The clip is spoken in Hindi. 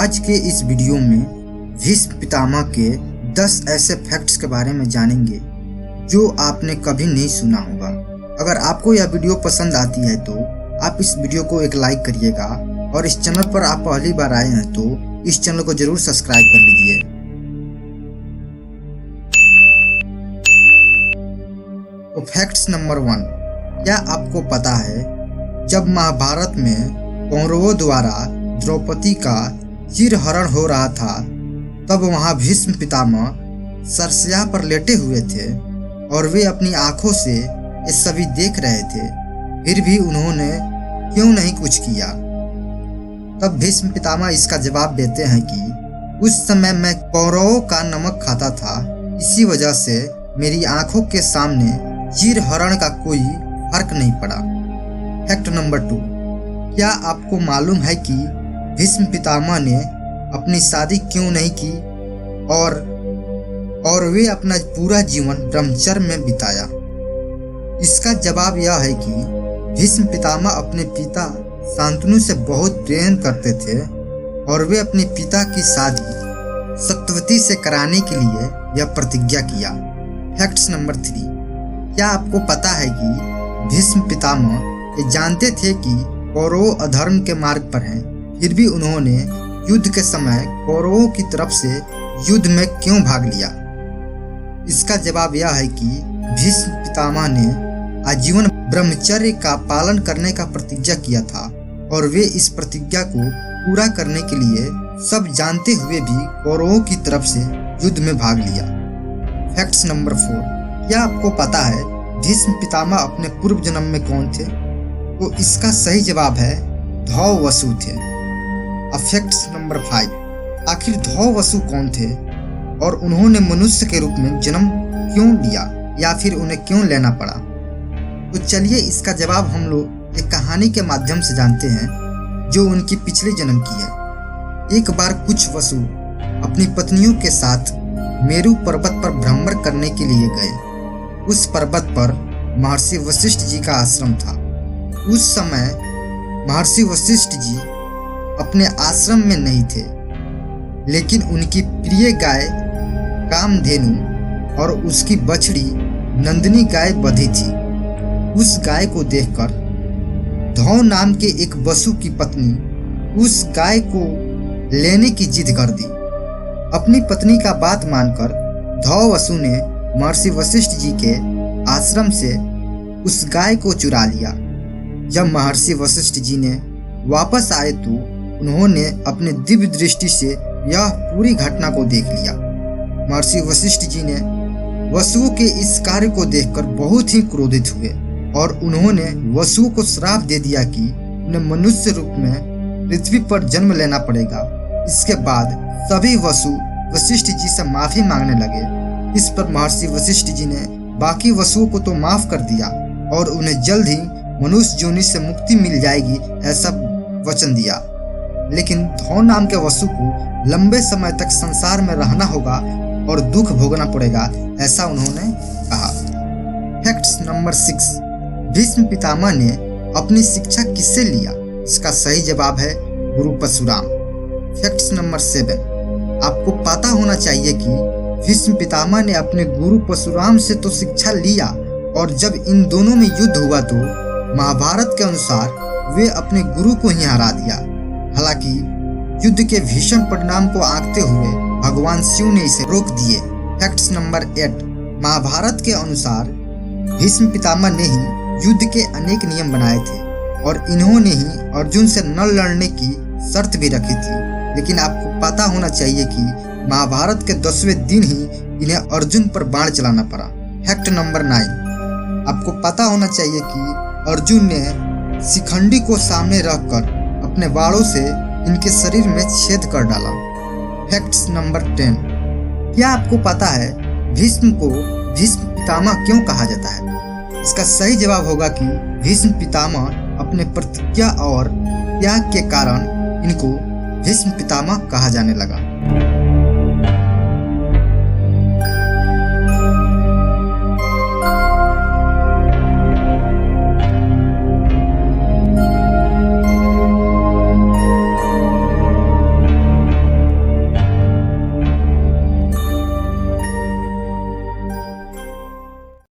आज के इस वीडियो में भीष्म पितामह के 10 ऐसे फैक्ट्स के बारे में जानेंगे जो आपने कभी नहीं सुना होगा। अगर आपको यह वीडियो पसंद आती है तो आप इस वीडियो को एक लाइक करिएगा और इस चैनल पर आप पहली बार आए हैं तो इस चैनल को जरूर सब्सक्राइब कर लीजिए। तो फैक्ट्स नंबर 1, क्या आपको पता है जब महाभारत में कौरवों द्वारा द्रौपदी का चीरहरण हो रहा था तब वहां भीष्म पितामह सरसैया पर लेटे हुए थे और वे अपनी आंखों से ये सभी देख रहे थे, फिर भी उन्होंने क्यों नहीं कुछ किया। तब भीष्म पितामह इसका जवाब देते हैं कि उस समय मैं कौरवों का नमक खाता था, इसी वजह से मेरी आंखों के सामने चीरहरण का कोई फर्क नहीं पड़ा। फैक्ट नंबर 2, क्या आपको मालूम है कि भीष्म पितामह ने अपनी शादी क्यों नहीं की और वे अपना पूरा जीवन ब्रह्मचर्य में बिताया? इसका जवाब यह है कि भीष्म पितामह अपने पिता शांतनु से बहुत प्रेम करते थे और वे अपने पिता की शादी सत्यवती से कराने के लिए यह प्रतिज्ञा किया। फैक्ट्स नंबर 3, क्या आपको पता है कि भीष्म पितामह ये जानते थे कि कौरव अधर्म के मार्ग पर हैं, फिर भी उन्होंने युद्ध के समय कौरवों की तरफ से युद्ध में क्यों भाग लिया? इसका जवाब यह है कि भीष्म पितामह ने आजीवन ब्रह्मचर्य का पालन करने का प्रतिज्ञा किया था और वे इस प्रतिज्ञा को पूरा करने के लिए सब जानते हुए भी कौरवों की तरफ से युद्ध में भाग लिया। फैक्ट्स नंबर 4, क्या आपको पता है भीष्म पितामह अपने पूर्व जन्म में कौन थे? तो इसका सही जवाब है धौवसु थे। फैक्ट्स नंबर 5, आखिर धौवसु कौन थे और उन्होंने मनुष्य के रूप में जन्म क्यों लिया या फिर उन्हें क्यों लेना पड़ा? तो चलिए इसका जवाब हम लोग एक कहानी के माध्यम से जानते हैं जो उनकी पिछले जन्म की है। एक बार कुछ वसु अपनी पत्नियों के साथ मेरु पर्वत पर भ्रमण करने के लिए गए। उस पर्वत पर महर्षि वशिष्ठ जी का आश्रम था। उस समय महर्षि वशिष्ठ जी अपने आश्रम में नहीं थे, लेकिन उनकी प्रिय गाय कामधेनु और उसकी बछड़ी नंदिनी गाय बंधी थी। उस गाय को देखकर धौ नाम के एक वसु की पत्नी उस गाय को लेने की जिद कर दी। अपनी पत्नी का बात मानकर धौ वसु ने महर्षि वशिष्ठ जी के आश्रम से उस गाय को चुरा लिया। जब महर्षि वशिष्ठ जी ने वापस आए तो उन्होंने अपने दिव्य दृष्टि से यह पूरी घटना को देख लिया। महर्षि वशिष्ठ जी ने वसुओं के इस कार्य को देखकर बहुत ही क्रोधित हुए और उन्होंने वसुओं को श्राप दे दिया कि उन्हें मनुष्य रूप में पृथ्वी पर जन्म लेना पड़ेगा। इसके बाद सभी वसु वशिष्ठ जी से माफी मांगने लगे। इस पर महर्षि वशिष्ठ जी ने बाकी वसुओं को तो माफ कर दिया और उन्हें जल्द ही मनुष्य योनि से मुक्ति मिल जाएगी ऐसा वचन दिया, लेकिन धौ नाम के वसु को लंबे समय तक संसार में रहना होगा और दुख भोगना पड़ेगा ऐसा उन्होंने कहा। फैक्ट्स नंबर 6, भीष्म पितामह ने अपनी शिक्षा किससे लिया? इसका सही जवाब है गुरु परशुराम। फैक्ट्स नंबर 7, आपको पता होना चाहिए कि भीष्म पितामह ने अपने गुरु परशुराम से तो शिक्षा लिया और जब इन दोनों में युद्ध हुआ तो महाभारत के अनुसार वे अपने गुरु को ही हरा दिया। हालांकि युद्ध के भीषण परिणाम को आंकते हुए भगवान शिव ने इसे रोक दिए। फैक्ट्स नंबर 8, महाभारत के अनुसार भीष्म पितामह ने ही युद्ध के अनेक नियम बनाए थे और इन्होंने ही अर्जुन से न लड़ने की शर्त भी रखी थी, लेकिन आपको पता होना चाहिए कि महाभारत के 10वें दिन ही इन्हें अर्जुन पर बाण चलाना पड़ा। फैक्ट नंबर 9, आपको पता होना चाहिए कि अर्जुन ने शिखंडी को सामने रखकर अपने बाणों से इनके शरीर में छेद कर डाला। फैक्ट्स नंबर 10, क्या आपको पता है भीष्म को भीष्म पितामह क्यों कहा जाता है? इसका सही जवाब होगा कि भीष्म पितामह अपने प्रतिज्ञा और त्याग के कारण इनको भीष्म पितामह कहा जाने लगा।